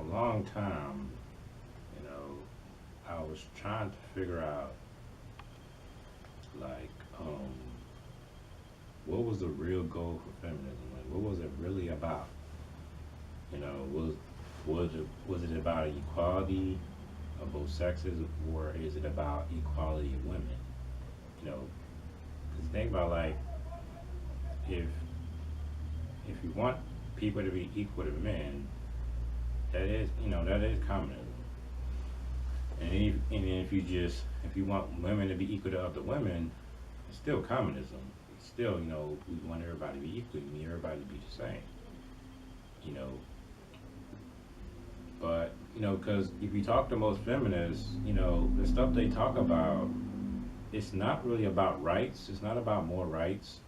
long time, you know, I was trying to figure out, like, what was the real goal for feminism? Like, what was it really about? You know, was it about equality of both sexes, or is it about equality of women? You know, because think about, like, if if you want people to be equal to men, that is communism. And if if you want women to be equal to other women, it's still communism. It's still, we want everybody to be equal. We need everybody to be the same. You know, but because if you talk to most feminists, the stuff they talk about, it's not really about rights. It's not about more rights.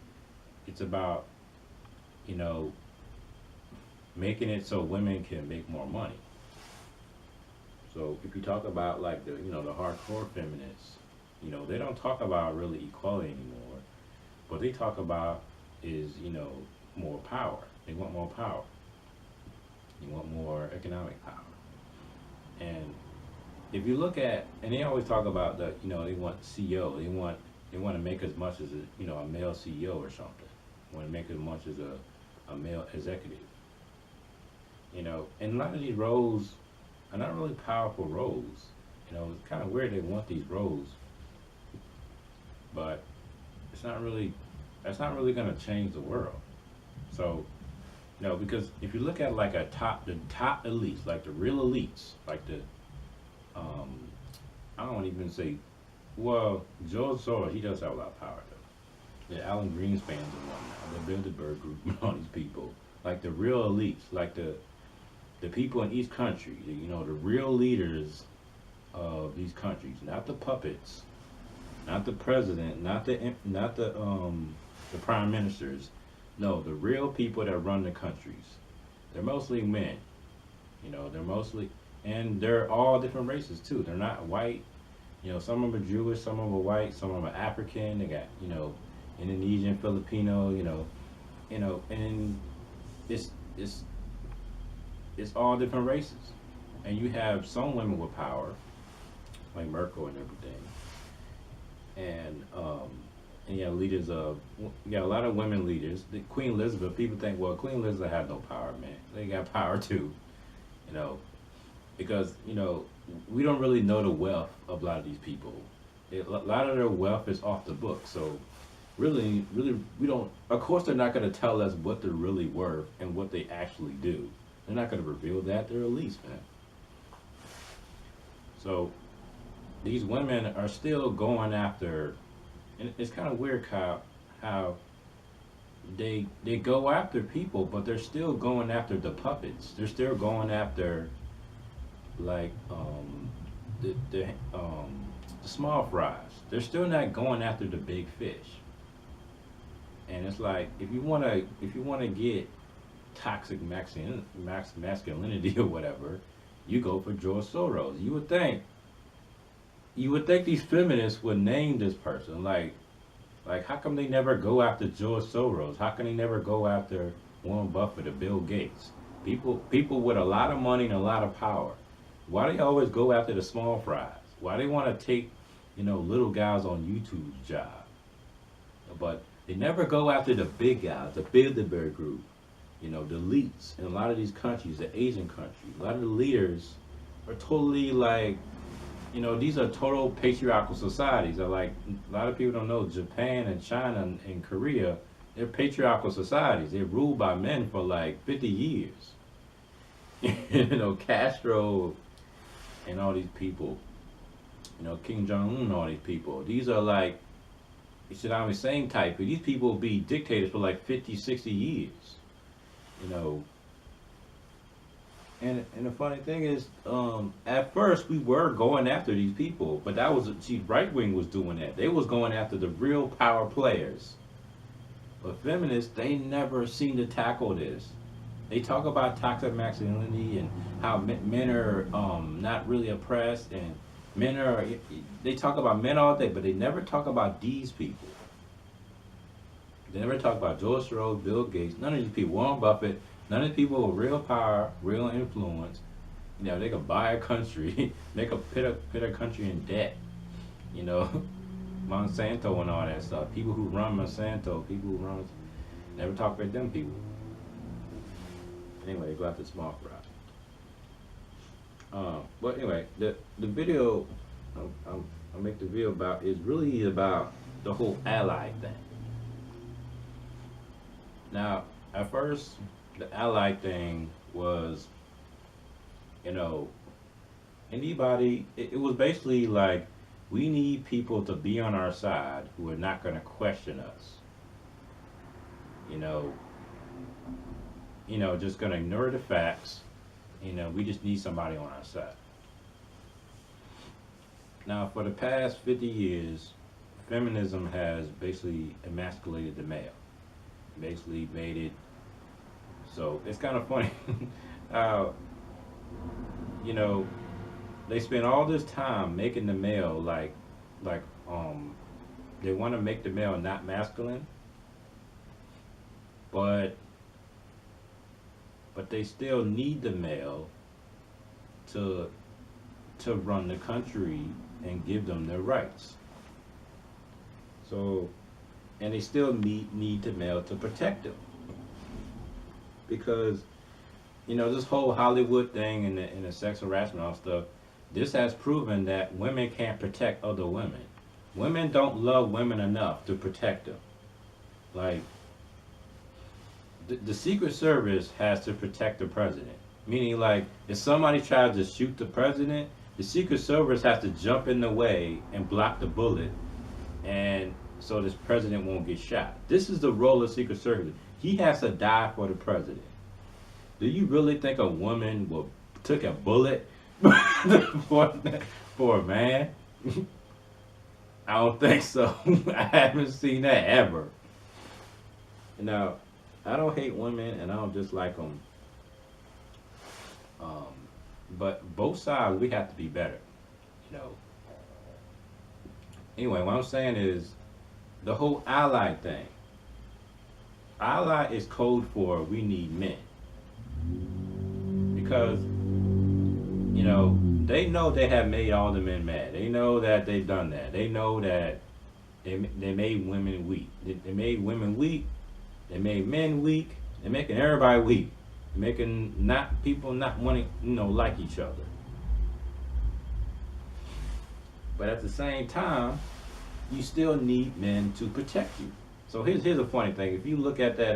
It's about, you know, making it so women can make more money. So if you talk about, like, the hardcore feminists, they don't talk about really equality anymore. What they talk about is, more power. They want more power. They want more economic power. And if you look at, and they always talk about they want CEO. They want to make as much as a male CEO or something. They want to make as much as a male executive. And a lot of these roles are not really powerful roles. It's kind of weird they want these roles, but it's not really. That's not really going to change the world. So, because if you look at, like, the top elites, like the real elites, like um, I don't even say, well, George Soros, he does have a lot of power though. The Alan Greenspans and whatnot, the Bilderberg Group, and all these people, like the real elites, like the people in each country, the real leaders of these countries, not the puppets, not the president, not the prime ministers. No, the real people that run the countries. They're mostly men. They're mostly, and they're all different races too. They're not white. Some of them are Jewish, some of them are white, some of them are African. They got, Indonesian, Filipino. And it's it's all different races. And you have some women with power, like Merkel and everything. And you have leaders of, you got a lot of women leaders. The Queen Elizabeth, people think, well, Queen Elizabeth had no power, man. They got power too, because, we don't really know the wealth of a lot of these people. A lot of their wealth is off the book. So really, we don't, of course, they're not going to tell us what they're really worth and what they actually do. They're not going to reveal that. They're elites, man. So these women are still going after, and it's kind of weird how they go after people, but they're still going after the puppets. They're still going after, like, the small fries. They're still not going after the big fish. And it's like, if you wanna get toxic masculinity or whatever, you go for George Soros. You would think these feminists would name this person. Like, how come they never go after George Soros? How can they never go after Warren Buffett or Bill Gates? People with a lot of money and a lot of power. Why do they always go after the small fries? Why they want to take, little guys on YouTube's job? But they never go after the big guys, the Bilderberg Group, the elites in a lot of these countries, the Asian countries. A lot of the leaders are totally, like, these are total patriarchal societies. Are, like, a lot of people don't know, Japan and China and Korea, they're patriarchal societies. They're ruled by men for like 50 years. Castro and all these people, Kim Jong-un and all these people. These are, like, Saddam Hussein type. These people will be dictators for like 50, 60 years. And the funny thing is, at first we were going after these people, but right wing was doing that. They was going after the real power players. But feminists, they never seem to tackle this. They talk about toxic masculinity and how men are not really oppressed, and they talk about men all day, but they never talk about these people. They never talk about George Soros, Bill Gates, none of these people, Warren Buffett, none of these people with real power, real influence, You know, they could buy a country, make a put a country in debt. You know, Monsanto and all that stuff. People who run Monsanto, people who run, never talk about them people. Anyway, they go after small fry. But anyway, the video I make the video about is really about the whole ally thing. Now, at first, the ally thing was, you know, anybody. It was basically like we need people to be on our side who are not going to question us. You know, just going to ignore the facts. You know, we just need somebody on our side. Now, for the past 50 years, feminism has basically emasculated the male. Basically made it so it's kind of funny how, you know, they spend all this time making the male like they want to make the male not masculine, but they still need the male to run the country and give them their rights. So, and they still need the male to protect them, because you know this whole Hollywood thing and the sex harassment and all stuff. This has proven that women can't protect other women. Women don't love women enough to protect them. Like the Secret Service has to protect the president. Meaning, like if somebody tries to shoot the president, the Secret Service has to jump in the way and block the bullet, and so this president won't get shot. This is the role of Secret Service. He has to die for the president. Do you really think a woman will took a bullet for a man? I don't think so. I haven't seen that ever. Now, I don't hate women and I don't dislike them. But both sides, we have to be better. You know. Anyway, what I'm saying is the whole ally thing. Ally is code for we need men. Because, you know they have made all the men mad. They know that they've done that. They know that they made women weak. They made women weak. They made men weak. They're making everybody weak. They're making people not wanting, like each other. But at the same time, you still need men to protect you. So here's a funny thing. If you look at that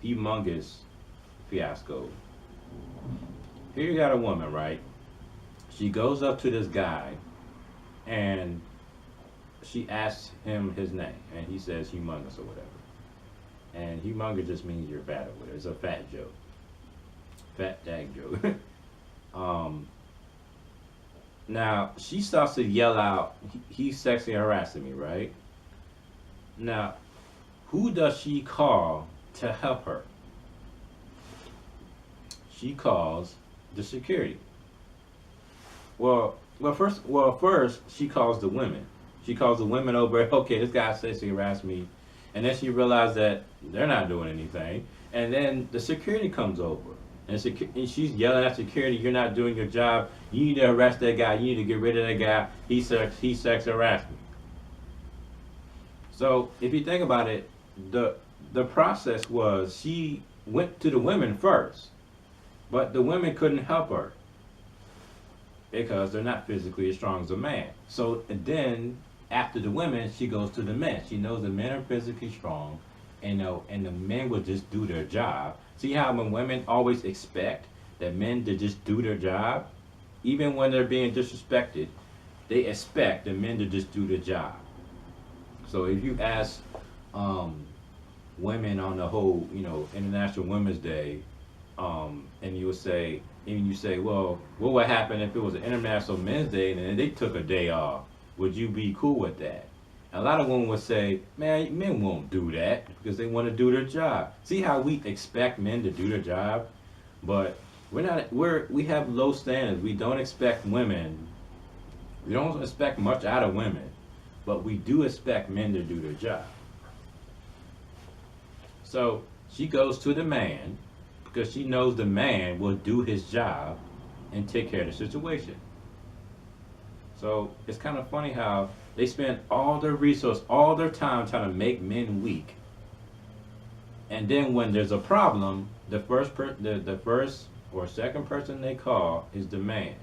humongous fiasco, here you got a woman, right? She goes up to this guy and she asks him his name, and he says humongous or whatever. And humongous just means you're fat or whatever. It's a fat joke. Fat dag joke. Now, she starts to yell out, he's sexually harassing me, right? Now, who does she call to help her? She calls the security. Well, first she calls the women. She calls the women over. Okay, this guy sexually harassed me, and then she realized that they're not doing anything. And then the security comes over, and she's yelling at security, "You're not doing your job. You need to arrest that guy. You need to get rid of that guy. He sex harassed me." So if you think about it, the process was she went to the women first, but the women couldn't help her because they're not physically as strong as a man. So then after the women, she goes to the men. She knows the men are physically strong, and the men will just do their job. See how when women always expect that men to just do their job, even when they're being disrespected, they expect the men to just do their job. So if you ask women on the whole, International Women's Day, and you say, well, what would happen if it was an International Men's Day and then they took a day off? Would you be cool with that? A lot of women would say, man, men won't do that because they want to do their job. See how we expect men to do their job, but we have low standards. We don't expect women. We don't expect much out of women, but we do expect men to do their job. So she goes to the man because she knows the man will do his job and take care of the situation. So it's kind of funny how they spend all their resource, all their time trying to make men weak, and then when there's a problem, the first or second person they call is the man.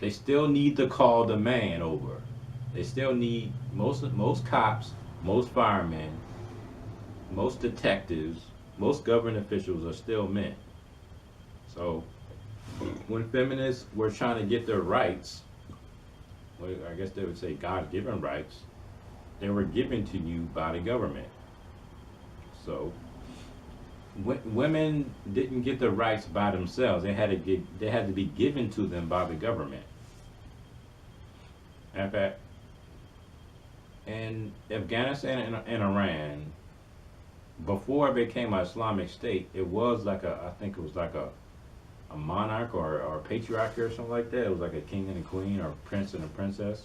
They still need to call the man over. They still need most cops, most firemen, most detectives, most government officials are still men. So when feminists were trying to get their rights, well, I guess they would say God-given rights, they were given to you by the government. So women didn't get the rights by themselves. They had to be given to them by the government. In fact, in Afghanistan and Iran, before it became an Islamic state, it was like I think it was like a monarch or a patriarchy or something like that. It was like a king and a queen or a prince and a princess.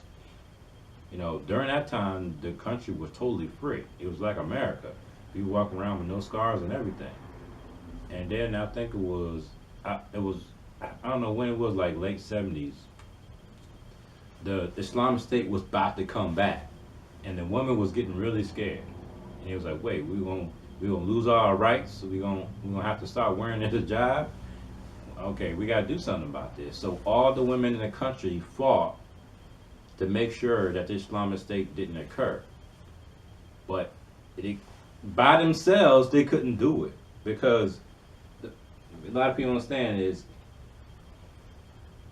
You know, during that time, the country was totally free. It was like America. You walk around with no scars and everything. And then I think I don't know when it was, like late 70s. The Islamic State was about to come back, and the woman was getting really scared. And he was like, "Wait, we gonna lose all our rights? So we gonna have to start wearing this hijab? Okay, we gotta do something about this." So all the women in the country fought to make sure that the Islamic State didn't occur. But by themselves, they couldn't do it because a lot of people understand is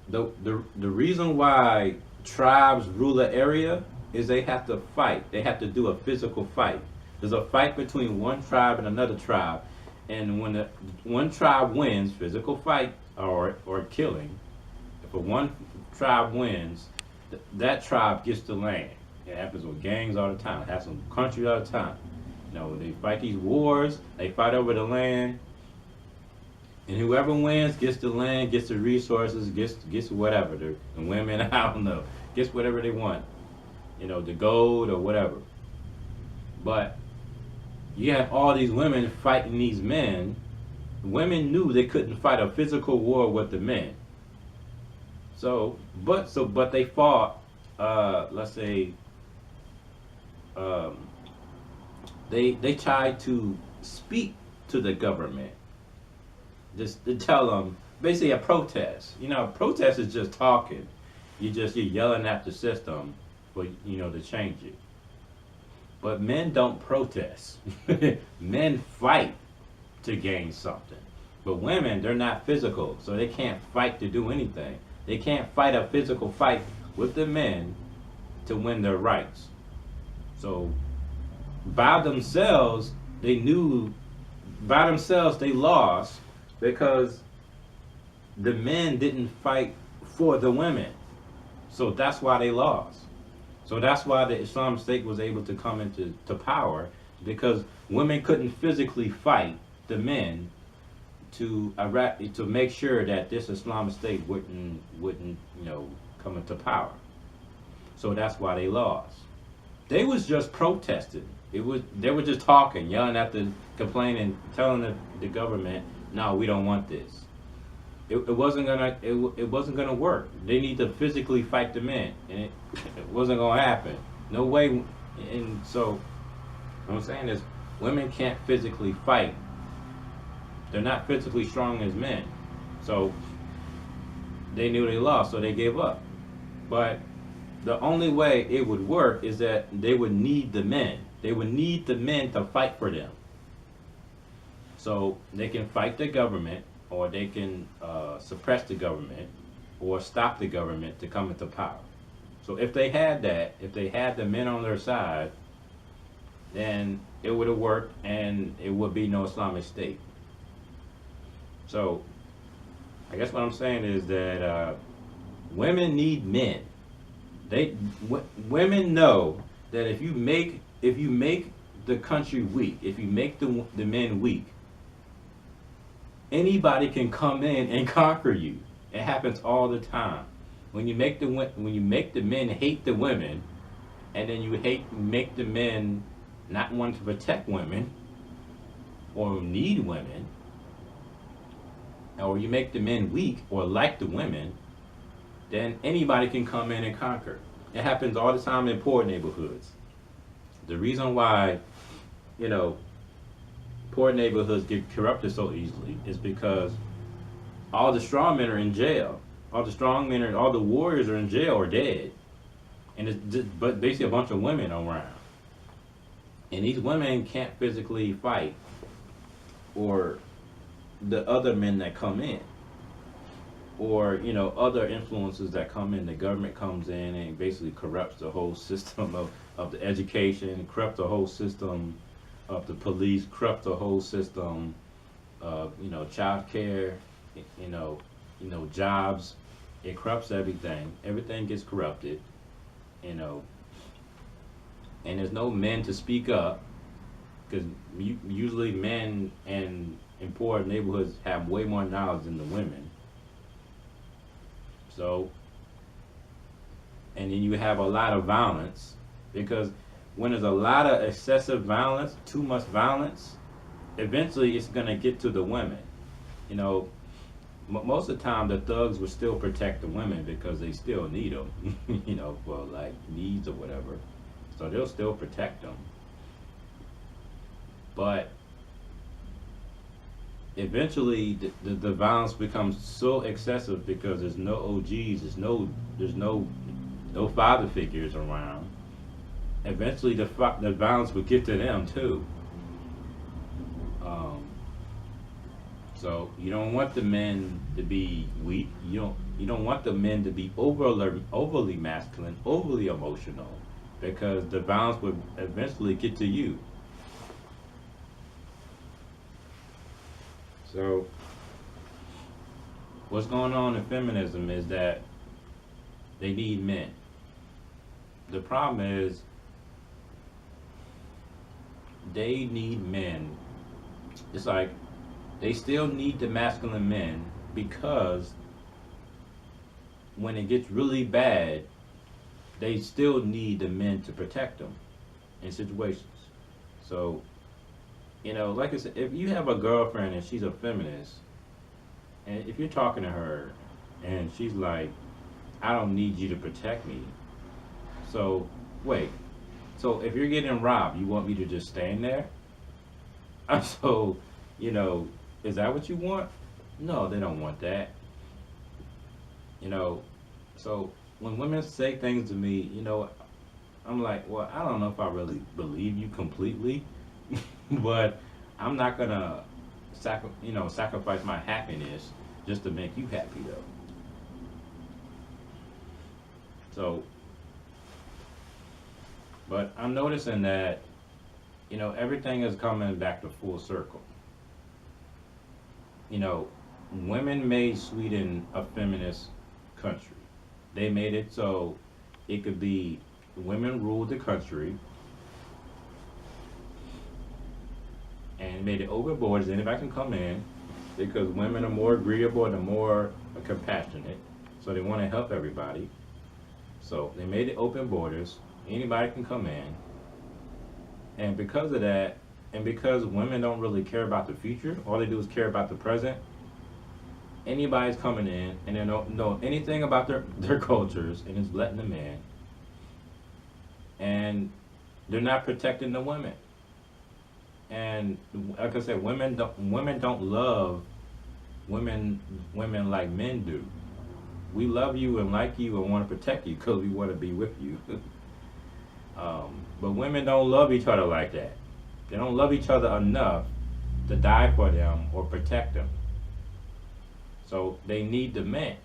the reason why tribes rule an area is they have to fight. They have to do a physical fight. There's a fight between one tribe and another tribe, and when one tribe wins, physical fight or killing, if one tribe wins, that tribe gets the land. It happens with gangs all the time. It happens in countries all the time. You know, they fight these wars, they fight over the land, and whoever wins gets the land, gets the resources, gets whatever. The women, I don't know, gets whatever they want. You know, the gold or whatever. But you have all these women fighting these men. Women knew they couldn't fight a physical war with the men. But they fought. Let's say they tried to speak to the government, just to tell them basically a protest. You know, protest is just talking. You're yelling at the system for to change it. But men don't protest. Men fight to gain something. But women, they're not physical, so they can't fight to do anything. They can't fight a physical fight with the men to win their rights. So by themselves, they lost because the men didn't fight for the women. So that's why they lost. So that's why the Islamic State was able to come into power, because women couldn't physically fight the men to make sure that this Islamic State wouldn't come into power. So that's why they lost. They was just protesting. They were just talking, yelling at complaining, telling the government, "No, we don't want this." It wasn't gonna work. They need to physically fight the men, and it wasn't gonna happen. No way. And so what I'm saying is, women can't physically fight. They're not physically strong as men. So they knew they lost, so they gave up. But the only way it would work is that they would need the men. They would need the men to fight for them. So they can fight the government, or they can suppress the government, or stop the government to come into power. So if they had that, if they had the men on their side, then it would have worked, and it would be no Islamic State. So I guess what I'm saying is that women need men. Women know that if you make the country weak, if you make the men weak, anybody can come in and conquer you. It happens all the time. When you make the men hate the women, and then you make the men not want to protect women or need women, or you make the men weak or like the women, then anybody can come in and conquer. It happens all the time in poor neighborhoods. The reason why, you know, poor neighborhoods get corrupted so easily is because all the strong men are in jail. All the strong men are, all the warriors are in jail or dead. And it's just, but basically a bunch of women around. And these women can't physically fight or the other men that come in. Or, other influences that come in. The government comes in and basically corrupts the whole system of the education, corrupts the whole system of the police, corrupts the whole system of, child care, jobs. It corrupts everything. Everything gets corrupted, and there's no men to speak up because usually men in poor neighborhoods have way more knowledge than the women. So, and then you have a lot of violence because when there's a lot of excessive violence, too much violence, eventually it's going to get to the women. Most of the time the thugs will still protect the women because they still need them, for like needs or whatever. So they'll still protect them. But eventually the violence becomes so excessive because there's no OGs, there's no father figures around. Eventually the violence would get to them too. So you don't want the men to be weak. You don't want the men to be overly masculine, overly emotional, because the violence would eventually get to you. So what's going on in feminism is that they need men. The problem is they need men. It's like they still need the masculine men because when it gets really bad, they still need the men to protect them in situations. So, like I said, if you have a girlfriend and she's a feminist, and if you're talking to her and she's like, I don't need you to protect me. So, wait. So if you're getting robbed, you want me to just stand there? So, is that what you want? No, they don't want that. So when women say things to me, I'm like, well, I don't know if I really believe you completely, but I'm not gonna sacrifice my happiness just to make you happy though. So, but I'm noticing that, everything is coming back to full circle. Women made Sweden a feminist country. They made it so it could be women ruled the country and made it open borders. Anybody can come in because women are more agreeable and more compassionate. So they want to help everybody. So they made it open borders. Anybody can come in. And because of that, and because women don't really care about the future, all they do is care about the present, anybody's coming in and they don't know anything about their cultures and is letting them in. And they're not protecting the women. And like I said, women don't love women like men do. We love you and like you and want to protect you because we want to be with you. But women don't love each other like that. They don't love each other enough to die for them or protect them. So they need the men.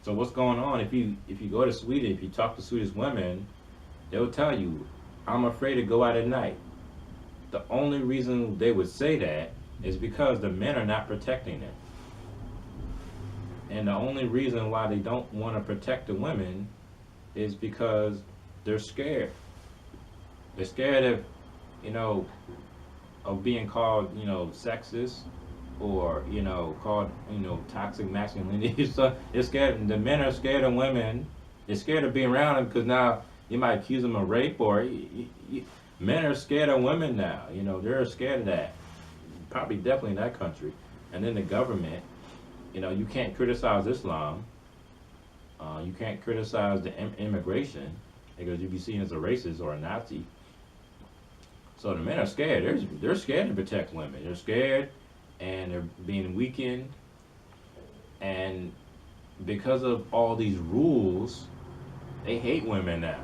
So what's going on? If you go to Sweden, if you talk to Swedish women, they'll tell you, I'm afraid to go out at night. The only reason they would say that is because the men are not protecting them. And the only reason why they don't want to protect the women is because they're scared. They're scared of being called, sexist or, called, toxic masculinity. So they're scared. The men are scared of women. They're scared of being around them because now you might accuse them of rape or men are scared of women now. They're scared of that. Probably definitely in that country. And then the government, You know, you can't criticize Islam. You can't criticize the immigration because you'd be seen as a racist or a Nazi. So the men are scared. They're scared to protect women. They're scared, and they're being weakened. And because of all these rules, they hate women now.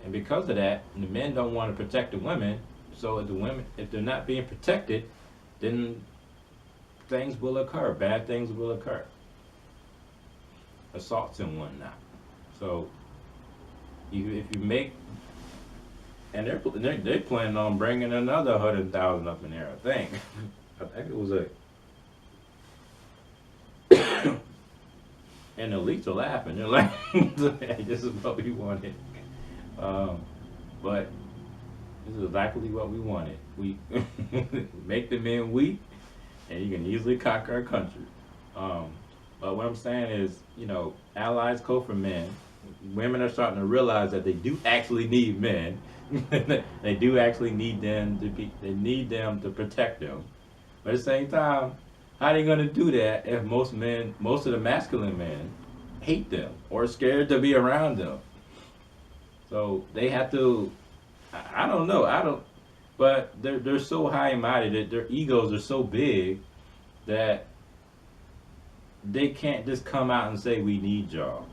And because of that, the men don't want to protect the women. So if they're not being protected, then things will occur. Bad things will occur. Assaults and whatnot. So if you make, and they're planning on bringing another 100,000 up in there. I think it was and the elites are laughing. They're like, hey, "This is what we wanted." But this is exactly what we wanted. We make the men weak, and you can easily conquer a country. But what I'm saying is, you know, allies call for men. Women are starting to realize that they do actually need men. They do actually need them to be. They need them to protect them. But at the same time, how are they going to do that if most of the masculine men, hate them or are scared to be around them? So they have to. I don't know. I don't. But they're so high-minded. Their egos are so big that they can't just come out and say we need y'all.